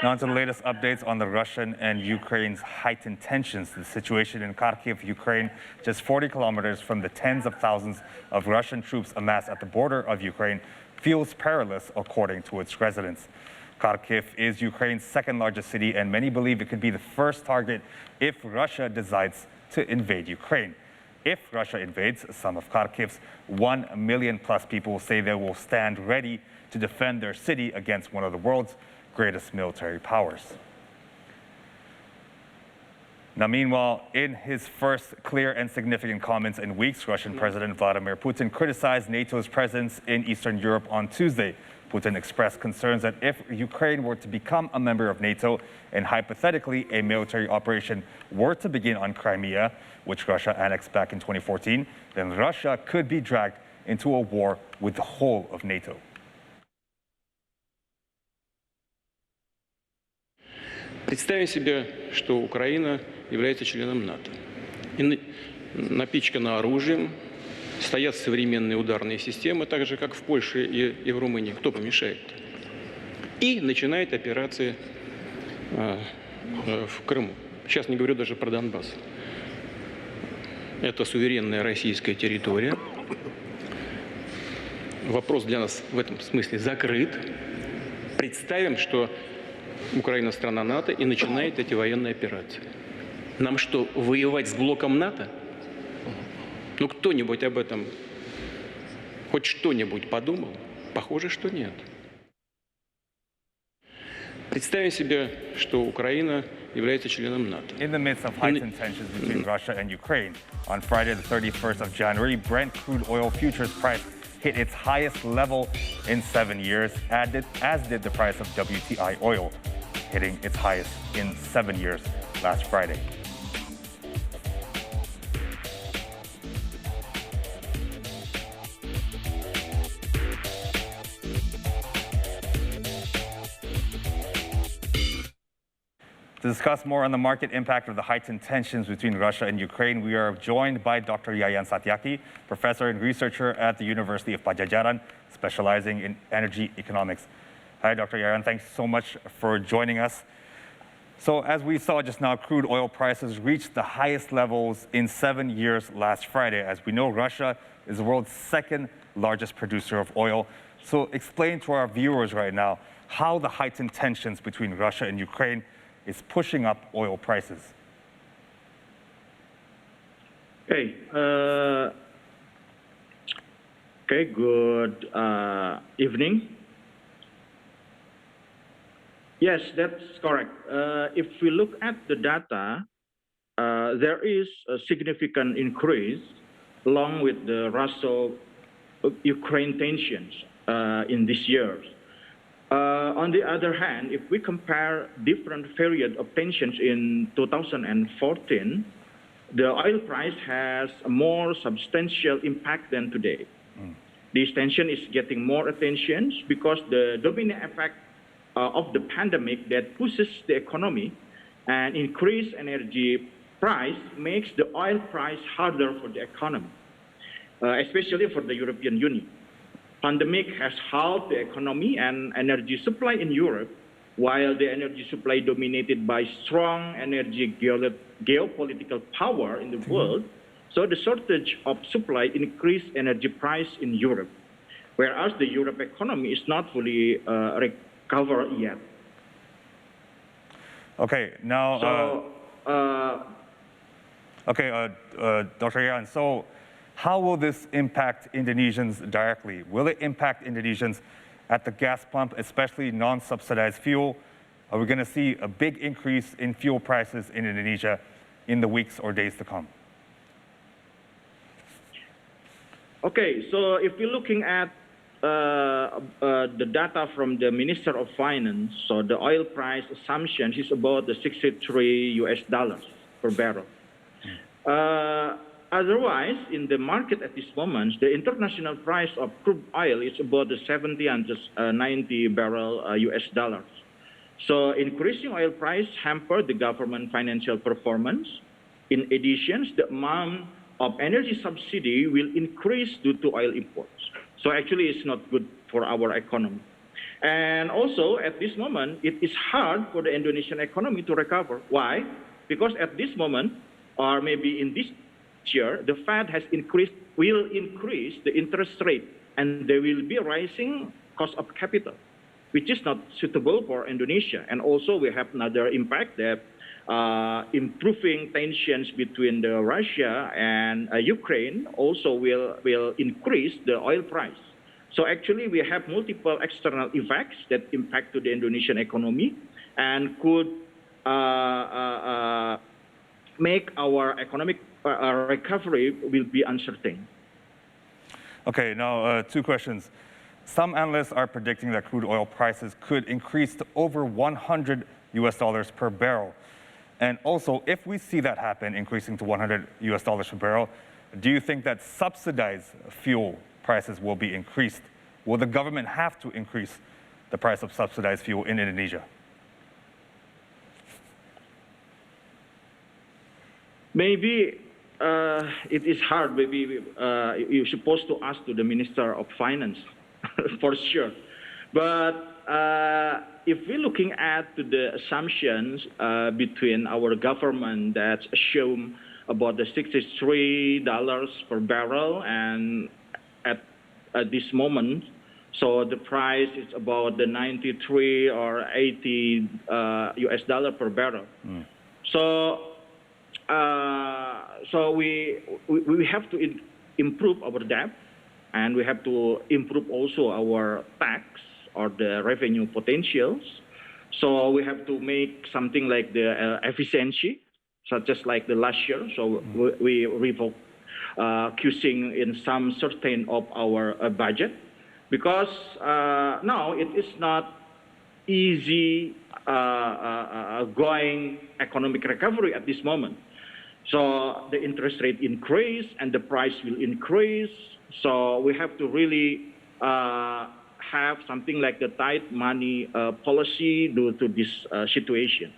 Now to the latest updates on the Russian and Ukraine's heightened tensions. The situation in Kharkiv, Ukraine, just 40 kilometers from the tens of thousands of Russian troops amassed at the border of Ukraine, feels perilous, according to its residents. Kharkiv is Ukraine's second largest city, and many believe it could be the first target if Russia decides to invade Ukraine. If Russia invades, some of Kharkiv's 1 million plus people say they will stand ready to defend their city against one of the world's greatest military powers. Now, meanwhile, in his first clear and significant comments in weeks, Russian President Vladimir Putin criticized NATO's presence in Eastern Europe on Tuesday. Putin expressed concerns that if Ukraine were to become a member of NATO and hypothetically a military operation were to begin on Crimea, which Russia annexed back in 2014, then Russia could be dragged into a war with the whole of NATO. Представим себе, что Украина является членом НАТО. И напичкана оружием, стоят современные ударные системы, так же, как в Польше и в Румынии. Кто помешает? И начинает операции в Крыму. Сейчас не говорю даже про Донбасс. Это суверенная российская территория. Вопрос для нас в этом смысле закрыт. Представим, что Украина страна НАТО и начинает эти военные операции. Нам что, воевать с блоком НАТО? Ну, кто-нибудь об этом хоть что-нибудь подумал? Похоже, что нет. Представим себе, что Украина является членом НАТО. In the midst of heightened tensions between Russia and Ukraine, on Friday, the 31st of January, Brent crude oil futures price hit its highest level in 7 years, as did the price of WTI oil, hitting its highest in 7 years last Friday. To discuss more on the market impact of the heightened tensions between Russia and Ukraine, we are joined by Dr. Yayan Satyaki, professor and researcher at the University of Padjadjaran, specializing in energy economics. Hi, Dr. Yayan. Thanks so much for joining us. So as we saw just now, crude oil prices reached the highest levels in 7 years last Friday. As we know, Russia is the world's second largest producer of oil. So explain to our viewers right now how the heightened tensions between Russia and Ukraine is pushing up oil prices. Okay. Good evening. Yes, that's correct. If we look at the data, there is a significant increase along with the Russia-Ukraine tensions in these years. On the other hand, if we compare different periods of tensions in 2014, the oil price has a more substantial impact than today. This tension is getting more attention because the domino effect of the pandemic that pushes the economy and increased energy price makes the oil price harder for the economy, especially for the European Union. Pandemic has halved the economy and energy supply in Europe, while the energy supply dominated by strong energy geopolitical power in the world. So the shortage of supply increased energy price in Europe, whereas the Europe economy is not fully recovered yet. Okay, now, Dr. Yan, so how will this impact Indonesians directly? Will it impact Indonesians at the gas pump, especially non-subsidized fuel? Are we going to see a big increase in fuel prices in Indonesia in the weeks or days to come? Okay, so if we're looking at the data from the Minister of Finance, so the oil price assumption is about the $63 per barrel. Otherwise, in the market at this moment, the international price of crude oil is about the 70 and just 90 barrel US dollars. So increasing oil price hampered the government financial performance. In addition, the amount of energy subsidy will increase due to oil imports. So actually, it's not good for our economy. And also, at this moment, it is hard for the Indonesian economy to recover. Why? Because at this moment, or maybe in this year, the Fed will increase the interest rate, and there will be rising cost of capital, which is not suitable for Indonesia. And also, we have another impact that improving tensions between Russia and Ukraine also will increase the oil price. So actually, we have multiple external effects that impact to the Indonesian economy and could make our economic recovery will be uncertain. Okay, now two questions. Some analysts are predicting that crude oil prices could increase to over $100 per barrel. And also, if we see that happen, increasing to $100 per barrel, do you think that subsidized fuel prices will be increased? Will the government have to increase the price of subsidized fuel in Indonesia? Maybe it is hard. Maybe you're supposed to ask to the Minister of Finance for sure. But if we're looking at the assumptions between our government that assume about the $63 per barrel, and at this moment, so the price is about the 93 or 80 US dollar per barrel. So we have to improve our debt, and we have to improve also our tax or the revenue potentials. So we have to make something like the efficiency, such as like the last year. So we revoke QCing in some certain of our budget, because now it is not easy going economic recovery at this moment. So the interest rate increase and the price will increase. So we have to really have something like the tight money policy due to these situations.